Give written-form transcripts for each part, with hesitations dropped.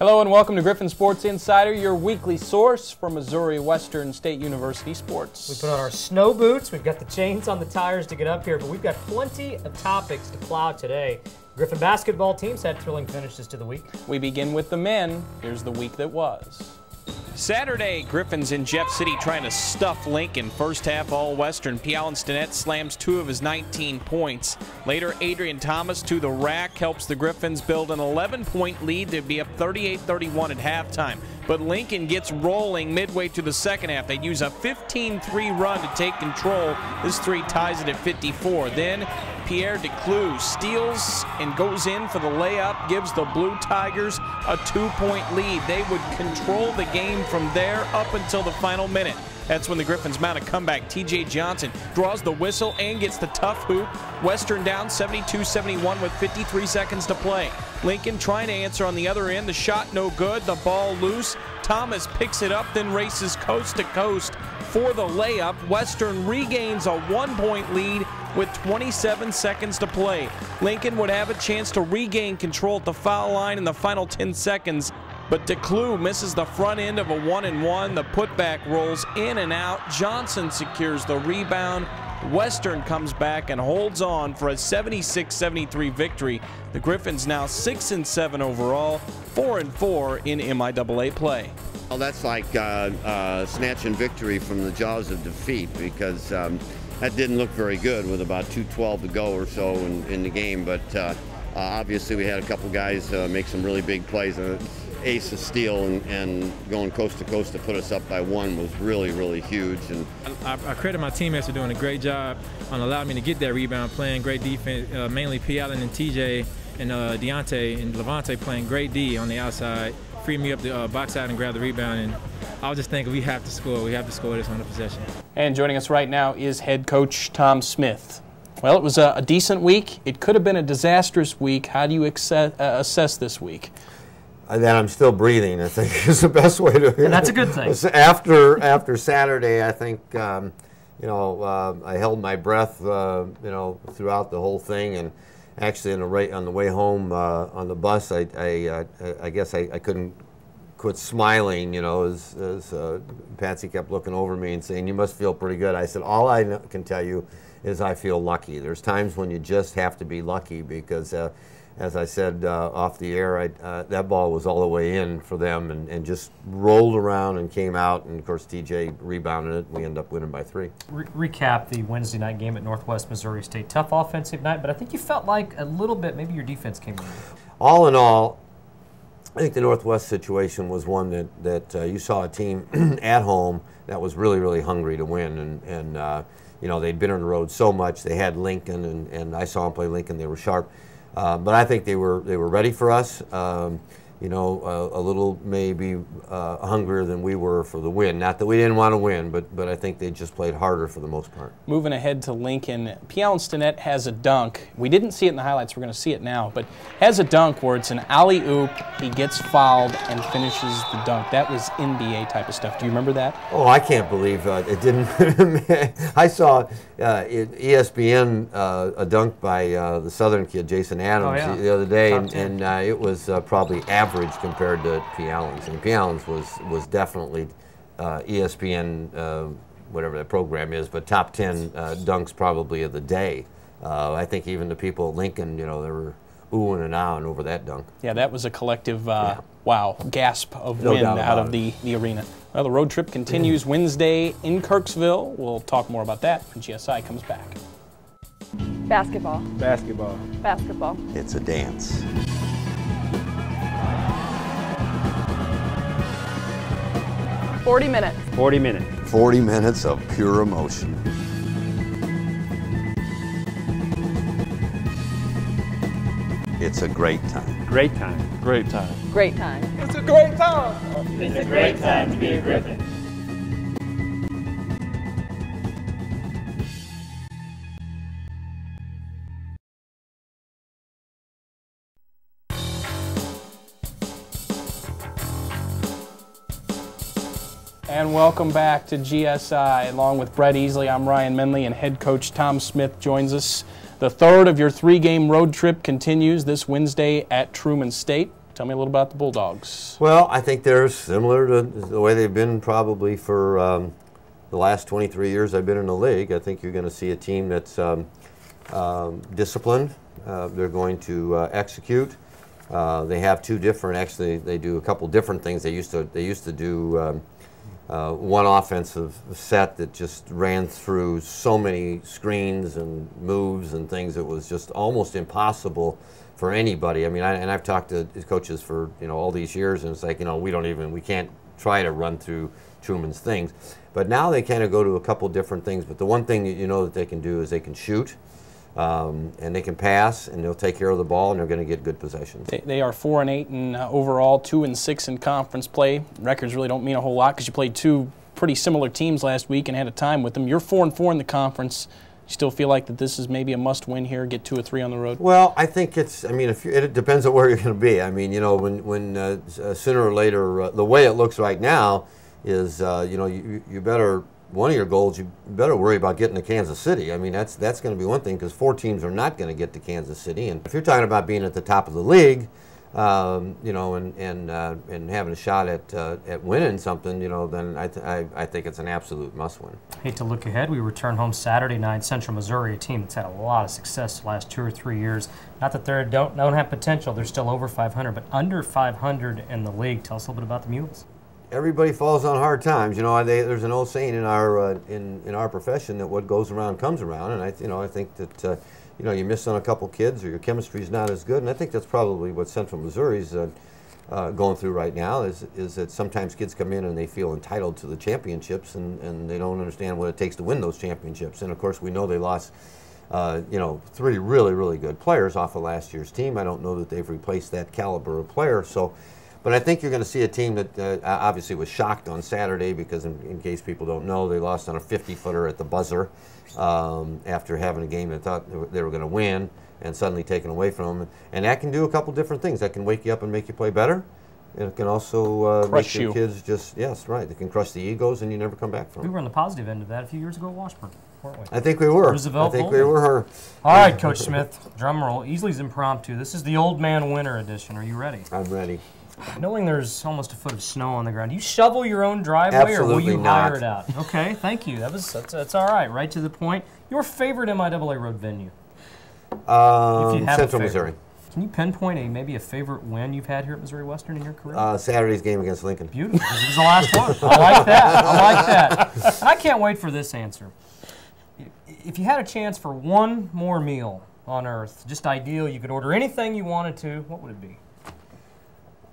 Hello and welcome to Griffon Sports Insider, your weekly source for Missouri Western State University sports. We put on our snow boots, we've got the chains on the tires to get up here, but we've got plenty of topics to plow today. Griffon basketball teams had thrilling finishes to the week. We begin with the men. Here's the week that was. Saturday, Griffon's in Jeff City trying to stuff Lincoln. First half All-Western. P. Stinnett slams 2 of his 19 points. Later, Adrian Thomas to the rack helps the Griffons build an 11-point lead to be up 38-31 at halftime. But Lincoln gets rolling midway through the second half. They use a 15-3 run to take control. This 3 ties it at 54. Then Pierre DeClue steals and goes in for the layup, gives the Blue Tigers a 2-point lead. They would control the game from there up until the final minute. That's when the Griffons mount a comeback. T.J. Johnson draws the whistle and gets the tough hoop. Western down 72-71 with 53 seconds to play. Lincoln trying to answer on the other end. The shot no good. The ball loose. Thomas picks it up, then races coast to coast for the layup. Western regains a 1-point lead with 27 seconds to play. Lincoln would have a chance to regain control at the foul line in the final 10 seconds. But DeClue misses the front end of a 1-and-1. The putback rolls in and out. Johnson secures the rebound. Western comes back and holds on for a 76-73 victory. The Griffons now 6-7 overall, 4-4 in MIAA play. Well, that's like snatching victory from the jaws of defeat, because that didn't look very good with about 2:12 to go or so in the game. But obviously we had a couple guys make some really big plays. Ace of steal and going coast to coast to put us up by 1 was really, really huge. And I credit my teammates for doing a great job on allowing me to get that rebound, playing great defense, mainly P. Allen and TJ and Deontay and Levante playing great D on the outside, freed me up the box out and grab the rebound. And I was just thinking we have to score. We have to score this on the possession. And joining us right now is head coach Tom Smith. Well, it was a decent week. It could have been a disastrous week. How do you assess this week? That I'm still breathing, I think, is the best way to. And that's a good thing. After Saturday, I think I held my breath, throughout the whole thing, and actually on the way home on the bus, I guess I couldn't quit smiling, as Patsy kept looking over me and saying, "You must feel pretty good." I said, "All I can tell you is I feel lucky. There's times when you just have to be lucky because." As I said off the air, that ball was all the way in for them and just rolled around and came out. And, of course, TJ rebounded it. We ended up winning by 3. Recap the Wednesday night game at Northwest Missouri State. Tough offensive night, but I think you felt like a little bit maybe your defense came in. All in all, I think the Northwest situation was one that you saw a team at home that was really, really hungry to win. And they'd been on the road so much. They had Lincoln, and I saw them play Lincoln. They were sharp. But I think they were ready for us, a little maybe hungrier than we were for the win. Not that we didn't want to win, but I think they just played harder for the most part. Moving ahead to Lincoln, P. Stinnett has a dunk. We didn't see it in the highlights. We're going to see it now, but has a dunk where it's an alley-oop. He gets fouled and finishes the dunk. That was NBA type of stuff. Do you remember that? Oh, I can't believe it didn't. I saw ESPN a dunk by the Southern kid, Jason Adams, the other day, and it was probably average compared to P. Allen's. And P. Allen's was definitely ESPN, whatever that program is, but top 10 dunks probably of the day. I think even the people at Lincoln, they were oohing and ahhing over that dunk. Yeah, that was a collective wow, gasp of wind out of the arena. Well, the road trip continues Wednesday in Kirksville. We'll talk more about that when GSI comes back. Basketball. Basketball. Basketball. It's a dance. $40 minutes. 40 minutes. 40 minutes of pure emotion. It's a great time. Great time. Great time. Great time. It's a great time. It's a great time to be a Griffon. And welcome back to GSI. Along with Brett Easley, I'm Ryan Menley, and head coach Tom Smith joins us. The third of your 3-game road trip continues this Wednesday at Truman State. Tell me a little about the Bulldogs. Well, I think they're similar to the way they've been probably for the last 23 years I've been in the league. I think you're going to see a team that's disciplined. They're going to execute. They have two different. Actually, they do a couple different things. They used to do one offensive set that just ran through so many screens and moves and things. It was just almost impossible for anybody. I mean, I've talked to coaches for all these years, and it's like we can't try to run through Truman's things. But now they kind of go to a couple different things. But the one thing that that they can do is they can shoot. And they can pass, and they'll take care of the ball, and they're going to get good possessions. They are 4-8 in overall, 2-6 in conference play. Records really don't mean a whole lot because you played two pretty similar teams last week and had a time with them. You're 4-4 in the conference. You still feel like that this is maybe a must-win here, get 2 or 3 on the road? Well, I think it's. I mean, it depends on where you're going to be. I mean, when sooner or later, the way it looks right now is, you better. One of your goals, you better worry about getting to Kansas City. I mean, that's going to be one thing because 4 teams are not going to get to Kansas City. And if you're talking about being at the top of the league, and having a shot at winning something, then I think it's an absolute must-win. Hate to look ahead. We return home Saturday night. Central Missouri, a team that's had a lot of success the last 2 or 3 years. Not that they don't have potential. They're still over 500, but under 500 in the league. Tell us a little bit about the Mules. Everybody falls on hard times. There's an old saying in our profession that what goes around comes around, and I think that you miss on a couple kids or your chemistry's not as good, and I think that's probably what Central Missouri's going through right now is that sometimes kids come in and they feel entitled to the championships, and they don't understand what it takes to win those championships. And of course, we know they lost 3 really, really good players off of last year's team. I don't know that they've replaced that caliber of player. But I think you're going to see a team that obviously was shocked on Saturday because, in case people don't know, they lost on a 50-footer at the buzzer after having a game they thought they were going to win and suddenly taken away from them. And that can do a couple different things. That can wake you up and make you play better. And it can also make your kids just, yes, right. They can crush the egos and you never come back from We them. were on the positive end of that a few years ago at Washburn, weren't we? I think we were. Roosevelt I think we were. All right, Coach Smith, drum roll. ESELY's impromptu. This is the old man winter edition. Are you ready? I'm ready. Knowing there's almost a foot of snow on the ground, do you shovel your own driveway Absolutely or will you not. hire it out? Okay, thank you. That's all right. Right to the point. Your favorite MIAA road venue? Central Missouri. Can you pinpoint maybe a favorite win you've had here at Missouri Western in your career? Saturday's game against Lincoln. Beautiful. This is the last one. I like that. I like that. And I can't wait for this answer. If you had a chance for one more meal on Earth, just ideal, you could order anything you wanted to, what would it be?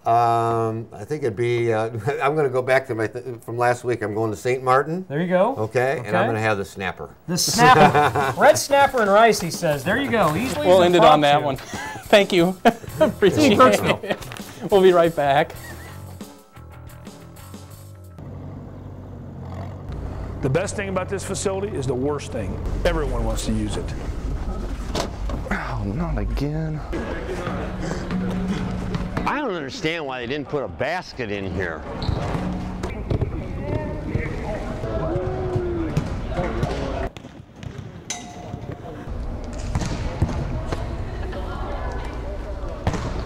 I think it'd be, I'm going to go back to from last week. I'm going to St. Martin. There you go. Okay, and I'm going to have the snapper. The snapper. Red snapper and rice, he says. There you go. Easily. We'll end it on that one. Thank you. Appreciate it. We'll be right back. The best thing about this facility is the worst thing. Everyone wants to use it. Oh, not again. I don't understand why they didn't put a basket in here.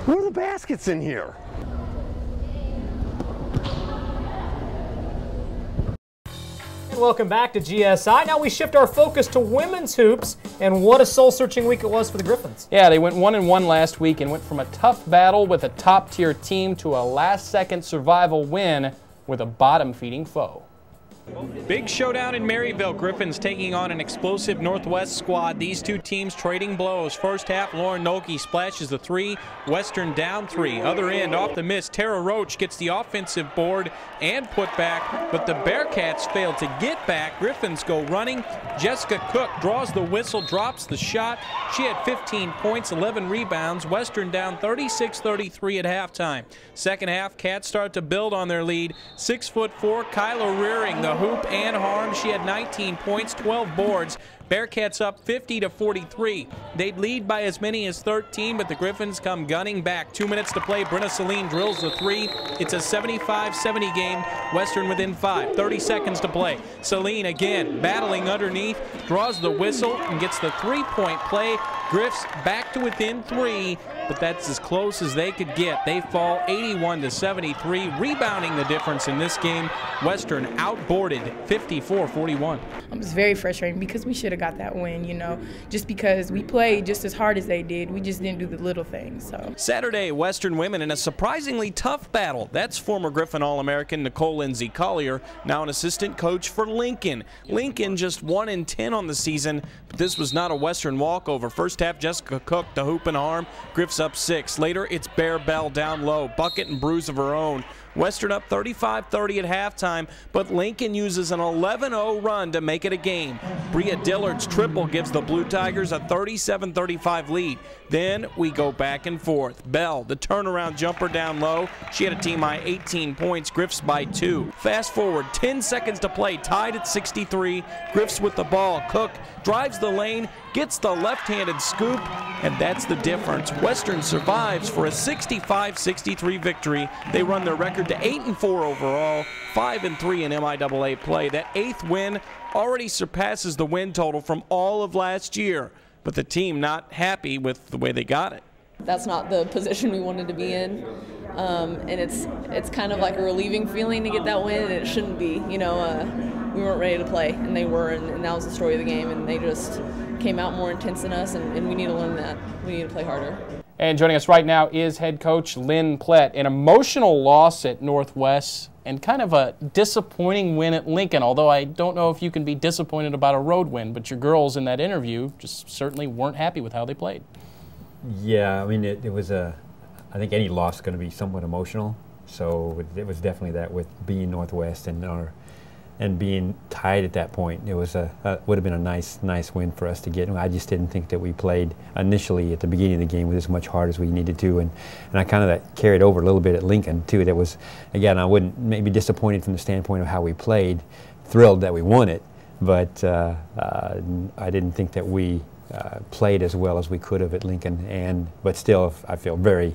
Where are the baskets in here? And welcome back to GSI. Now we shift our focus to women's hoops, and what a soul-searching week it was for the Griffins. Yeah, they went 1-1 last week and went from a tough battle with a top-tier team to a last-second survival win with a bottom-feeding foe. Big showdown in Maryville. Griffins taking on an explosive Northwest squad. These two teams trading blows. First half, Lauren Nolte splashes the 3. Western down 3. Other end, off the miss, Tara Roach gets the offensive board and put back, but the Bearcats fail to get back. Griffins go running. Jessica Cook draws the whistle, drops the shot. She had 15 points, 11 rebounds. Western down 36-33 at halftime. Second half, Cats start to build on their lead. 6'4", Kyla Rearing, the hoop and harm. She had 19 points, 12 boards. Bearcats up 50-43. They'd lead by as many as 13, but the Griffins come gunning back. 2 minutes to play. Brenna Celine drills the 3. It's a 75-70 game. Western within 5. 30 seconds to play. Celine again battling underneath, draws the whistle and gets the 3-point play. Griffs back to within 3, but that's as close as they could get. They fall 81-73, rebounding the difference in this game. Western outboarded 54-41. It was very frustrating because we should have got that win, you know, just because we played just as hard as they did. We just didn't do the little things. So Saturday, Western women in a surprisingly tough battle. That's former Griffon All-American Nicole Lindsay Collier, now an assistant coach for Lincoln. Lincoln just 1-10 on the season, but this was not a Western walkover. First half, Jessica Cook to hoop and arm, Griffs up 6. Later, it's Bear Bell down low, bucket and bruise of her own. Western up 35-30 at halftime, but Lincoln uses an 11-0 run to make it a game. Bria Dillard's triple gives the Blue Tigers a 37-35 lead. Then we go back and forth. Bell, the turnaround jumper down low. She had a team-high 18 points, Griffs by 2. Fast forward, 10 seconds to play, tied at 63. Griffs with the ball. Cook drives the lane, gets the left-handed scoop, and that's the difference. Western survives for a 65-63 victory. They run their record to 8-4 overall, 5-3 in MIAA play. That 8th win already surpasses the win total from all of last year, but the team not happy with the way they got it. That's not the position we wanted to be in, and it's kind of like a relieving feeling to get that win, and it shouldn't be. You know, we weren't ready to play, and they were, and that was the story of the game, and they just came out more intense than us, and we need to learn that. We need to play harder. And joining us right now is head coach Lynn Plett. An emotional loss at Northwest and kind of a disappointing win at Lincoln, although I don't know if you can be disappointed about a road win, but your girls in that interview just certainly weren't happy with how they played. Yeah, I mean, it was I think any loss is going to be somewhat emotional, so it was definitely that with being Northwest and being tied at that point. It was would have been a nice win for us to get. I just didn't think that we played initially at the beginning of the game with as much heart as we needed to, and I kind of that carried over a little bit at Lincoln too. That was, again, I wouldn't maybe disappointed from the standpoint of how we played, thrilled that we won it, but I didn't think that we played as well as we could have at Lincoln, but still I feel very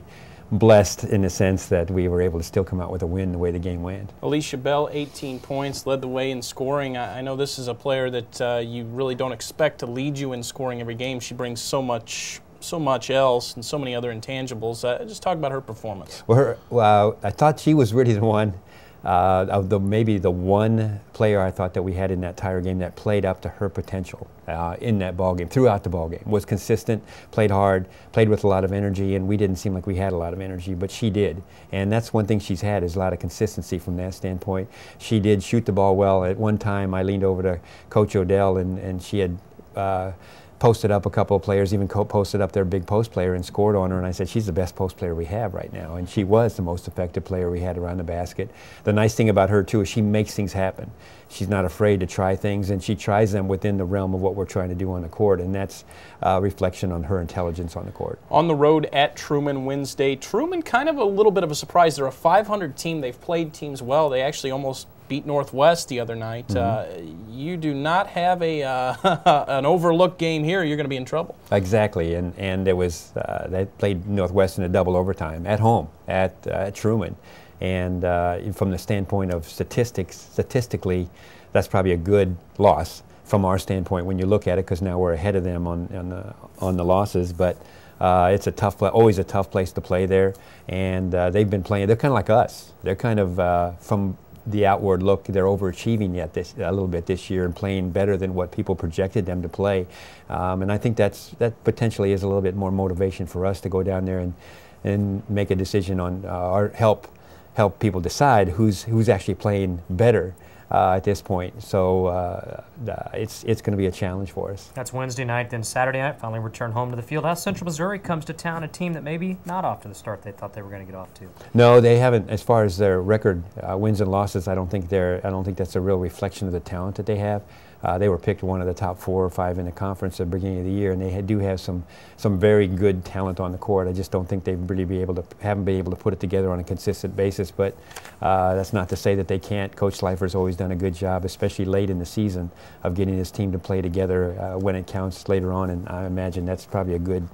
blessed in the sense that we were able to still come out with a win the way the game went. Alicia Bell, 18 points, led the way in scoring. I know this is a player that you really don't expect to lead you in scoring every game. She brings so much else and so many other intangibles. Just talk about her performance. Well, I thought she was really the one, maybe the one player I thought that we had in that Tiger game that played up to her potential in that ball game, throughout the ball game. Was consistent, played hard, played with a lot of energy, and we didn't seem like we had a lot of energy, but she did. And that's one thing she's had, is a lot of consistency from that standpoint. She did shoot the ball well. At one time I leaned over to Coach Odell, and she had posted up a couple of players, even posted up their big post player and scored on her, and I said, she's the best post player we have right now, and she was the most effective player we had around the basket. The nice thing about her too is she makes things happen. She's not afraid to try things, and she tries them within the realm of what we're trying to do on the court, and that's a reflection on her intelligence on the court. On the road at Truman Wednesday. Truman kind of a little bit of a surprise. They're a 500 team. They've played teams well. They actually almost beat Northwest the other night. You do not have an overlooked game here, you're going to be in trouble. Exactly, and there was they played Northwest in a double overtime at home at Truman, and from the standpoint of statistically, that's probably a good loss from our standpoint when you look at it, because now we're ahead of them on the losses, but. It's a tough, always a tough place to play there, and they've been playing. They're kind of like us. They're kind of from the outward look, they're overachieving yet a little bit this year and playing better than what people projected them to play. And I think that potentially is a little bit more motivation for us to go down there and make a decision on or help people decide who's actually playing better at this point. So it's going to be a challenge for us. That's Wednesday night. Then Saturday night, finally return home to the field. How Central Missouri comes to town, a team that maybe not off to the start they thought they were going to get off to. No, they haven't. As far as their record, wins and losses, I don't think that's a real reflection of the talent that they have. They were picked one of the top 4 or 5 in the conference at the beginning of the year, and they do have some very good talent on the court. I just don't think they've really haven't been able to put it together on a consistent basis. But that's not to say that they can't. Coach Slifer's always done a good job, especially late in the season, of getting his team to play together when it counts later on. And I imagine that's probably a good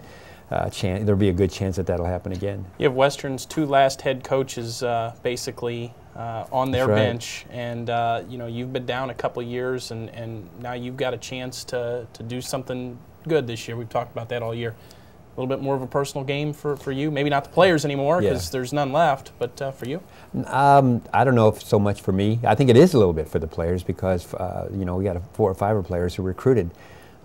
chance. There'll be a good chance that that'll happen again. You have Western's 2 last head coaches basically on their bench, and you've been down a couple of years, and now you've got a chance to do something good this year. We've talked about that all year. A little bit more of a personal game for you. Maybe not the players anymore because there's none left, but for you? I don't know if so much for me. I think it is a little bit for the players because, you know, we got 4 or 5 players who were recruited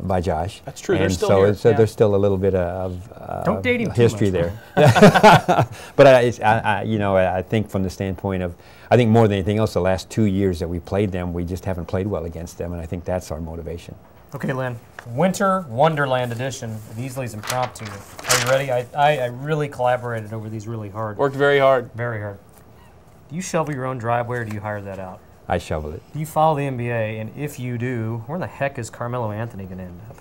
by Josh. That's true. And they're still here. So there's still a little bit of don't date him history too much, there. But you know, I think from the standpoint of, I think more than anything else, the last 2 years that we played them, we just haven't played well against them, and I think that's our motivation. Okay, Lynn. Winter Wonderland edition of ESELY's Impromptu. Are you ready? I really collaborated over these really hard. Worked very hard. Very hard. Do you shovel your own driveway or do you hire that out? I shovel it. Do you follow the NBA? And if you do, where the heck is Carmelo Anthony going to end up?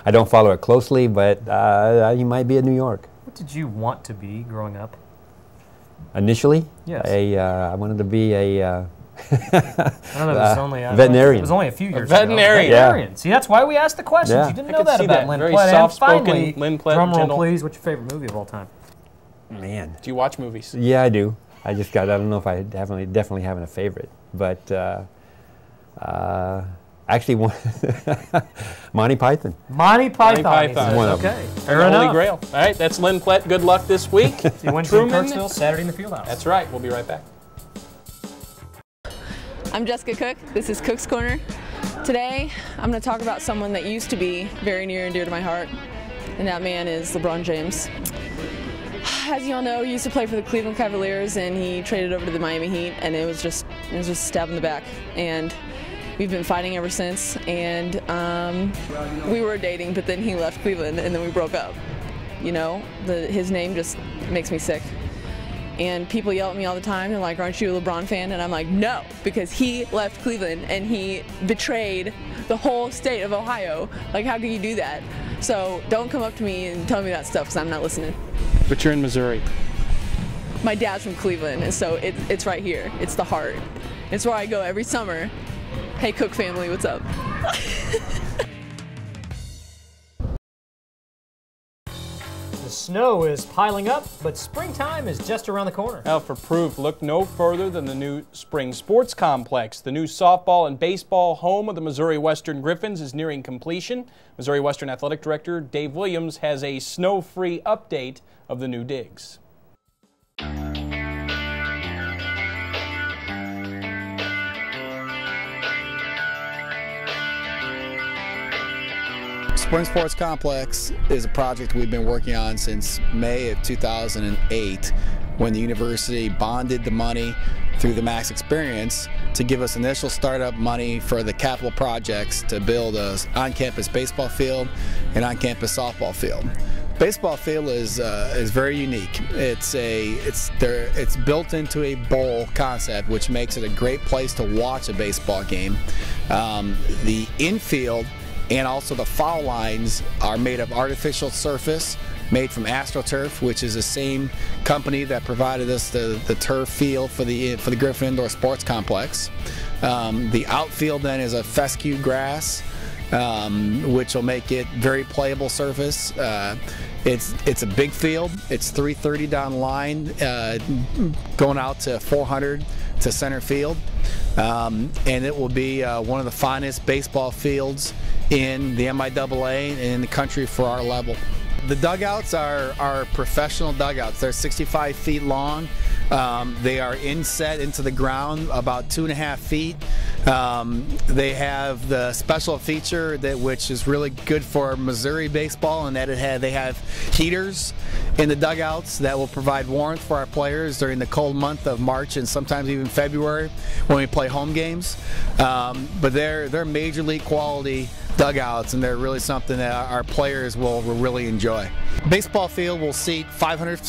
I don't follow it closely, but he might be in New York. What did you want to be growing up? Initially? Yes. I wanted to be a veterinarian. It was only a few years ago. Veterinarian. Yeah. See, that's why we asked the questions. Yeah. You didn't know that about Lynn Very Plett. soft-spoken Lynn Plett. Drum roll, please. What's your favorite movie of all time? Man. Do you watch movies? Yeah, I do. I don't know if I definitely having a favorite, but actually one Monty Python. Monty Python. One of them. Okay. Fair enough. Holy Grail. All right, that's Lynn Plett. Good luck this week. See you Wednesday in Kirksville, Saturday in the Fieldhouse. That's right. We'll be right back. I'm Jessica Cook. This is Cook's Corner. Today, I'm going to talk about someone that used to be very near and dear to my heart, and that man is LeBron James. As you all know, he used to play for the Cleveland Cavaliers, and he traded over to the Miami Heat, and it was just a stab in the back. And we've been fighting ever since, and we were dating, but then he left Cleveland, and then we broke up. You know, his name just makes me sick. And people yell at me all the time, they're like, aren't you a LeBron fan? And I'm like, no, because he left Cleveland and he betrayed the whole state of Ohio. Like, how can you do that? So don't come up to me and tell me that stuff because I'm not listening. But you're in Missouri. My dad's from Cleveland, and so it's right here. It's the heart. It's where I go every summer. Hey, Cook family, what's up? The snow is piling up, but springtime is just around the corner. Now, for proof, look no further than the new Spring Sports Complex. The new softball and baseball home of the Missouri Western Griffons is nearing completion. Missouri Western Athletic Director Dave Williams has a snow-free update of the new digs. Spring Sports Complex is a project we've been working on since May of 2008 when the university bonded the money through the Max Experience to give us initial startup money for the capital projects to build a on-campus baseball field and on-campus softball field. Baseball field is very unique. It's built into a bowl concept, which makes it a great place to watch a baseball game. The infield and also the foul lines are made of artificial surface made from AstroTurf, which is the same company that provided us the turf field for the Griffon Indoor Sports Complex. The outfield then is a fescue grass, which will make it very playable surface. It's a big field. It's 330 down the line, going out to 400 to center field, and it will be one of the finest baseball fields in the MIAA and in the country for our level. The dugouts are professional dugouts. They're 65 feet long. They are inset into the ground about 2.5 feet. They have the special feature which is really good for Missouri baseball, and that they have heaters in the dugouts that will provide warmth for our players during the cold month of March and sometimes even February when we play home games. But they're major league quality dugouts, and they're really something that our players will really enjoy. Baseball field will seat 500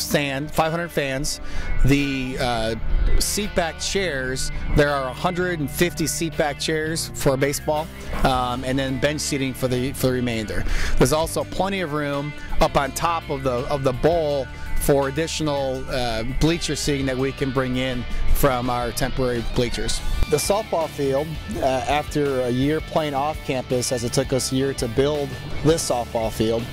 fans. The seat back chairs, there are 150 seat back chairs for baseball, and then bench seating for the remainder. There's also plenty of room up on top of the bowl for additional bleacher seating that we can bring in from our temporary bleachers. The softball field, after a year playing off campus, as it took us a year to build this softball field,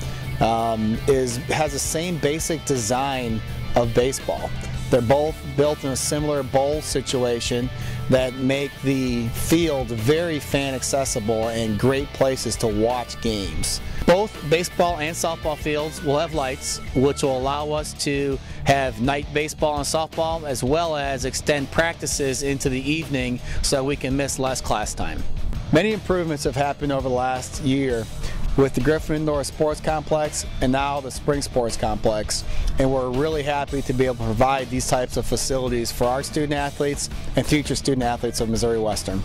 has the same basic design of baseball. They're both built in a similar bowl situation that make the field very fan accessible and great places to watch games. Both baseball and softball fields will have lights, which will allow us to have night baseball and softball, as well as extend practices into the evening so we can miss less class time. Many improvements have happened over the last year with the Griffon Indoor Sports Complex and now the Spring Sports Complex, and we're really happy to be able to provide these types of facilities for our student athletes and future student athletes of Missouri Western.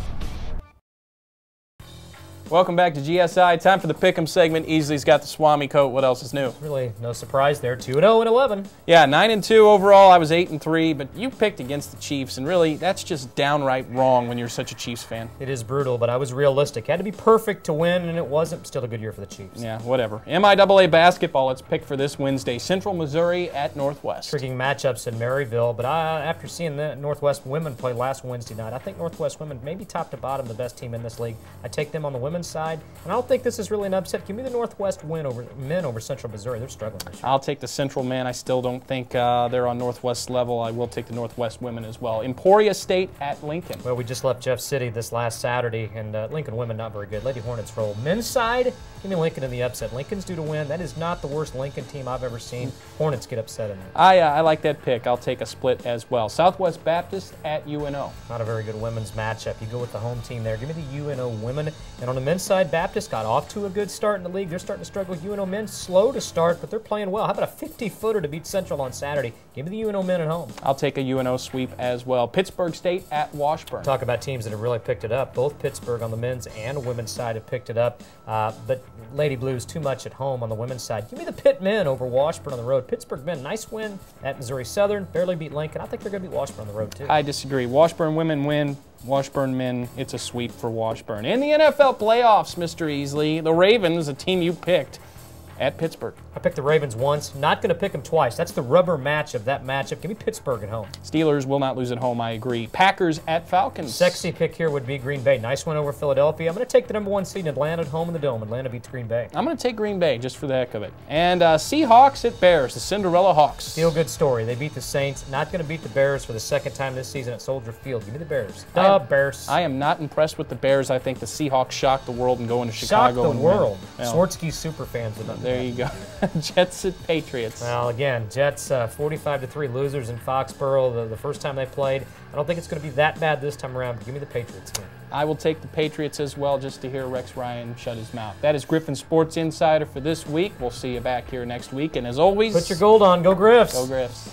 Welcome back to GSI. Time for the Pick'em segment. ESELY's got the Swami coat. What else is new? Really no surprise there. 2-0 and 11. Yeah, 9-2 overall. I was 8-3, but you picked against the Chiefs, and really, that's just downright wrong when you're such a Chiefs fan. It is brutal, but I was realistic. Had to be perfect to win, and it wasn't. Still a good year for the Chiefs. Yeah, whatever. MIAA basketball. Let's pick for this Wednesday. Central Missouri at Northwest. Intriguing matchups in Maryville, but after seeing the Northwest women play last Wednesday night, I think Northwest women, maybe top to bottom, the best team in this league. I take them on the women's side, and I don't think this is really an upset. Give me the Northwest men over Central Missouri. They're struggling this year. I'll take the Central men. I still don't think they're on Northwest level. I will take the Northwest women as well. Emporia State at Lincoln. Well, we just left Jeff City this last Saturday, and Lincoln women not very good. Lady Hornets roll. Men's side, give me Lincoln in the upset. Lincoln's due to win. That is not the worst Lincoln team I've ever seen. Hornets get upset in it. I like that pick. I'll take a split as well. Southwest Baptist at UNO. Not a very good women's matchup. You go with the home team there. Give me the UNO women. And on the men's side, Baptist got off to a good start in the league. They're starting to struggle. UNO men slow to start, but they're playing well. How about a 50-footer to beat Central on Saturday? Give me the UNO men at home. I'll take a UNO sweep as well. Pittsburgh State at Washburn. Talk about teams that have really picked it up. Both Pittsburgh on the men's and women's side have picked it up, but Lady Blues too much at home on the women's side. Give me the Pitt men over Washburn on the road. Pittsburgh men, nice win at Missouri Southern. Barely beat Lincoln. I think they're going to beat Washburn on the road too. I disagree. Washburn women win. Washburn men, it's a sweep for Washburn. In the NFL playoffs, Mr. ESELY, the Ravens, a team you picked, at Pittsburgh. I picked the Ravens once. Not going to pick them twice. That's the rubber match of that matchup. Give me Pittsburgh at home. Steelers will not lose at home, I agree. Packers at Falcons. Sexy pick here would be Green Bay. Nice win over Philadelphia. I'm going to take the #1 seed in Atlanta at home in the Dome. Atlanta beats Green Bay. I'm going to take Green Bay just for the heck of it. And Seahawks at Bears, the Cinderella Hawks. Feel good story. They beat the Saints. Not going to beat the Bears for the second time this season at Soldier Field. Give me the Bears. Bears. I am not impressed with the Bears. I think the Seahawks shocked the world and go into Chicago. Shocked the world. Well, Swartzky super fans with them. There you go. Jets at Patriots. Well, again, Jets 45-3 losers in Foxborough the first time they played. I don't think it's going to be that bad this time around, but give me the Patriots here. I will take the Patriots as well just to hear Rex Ryan shut his mouth. That is Griffin Sports Insider for this week. We'll see you back here next week. And as always, put your gold on. Go Griffs. Go Griffs.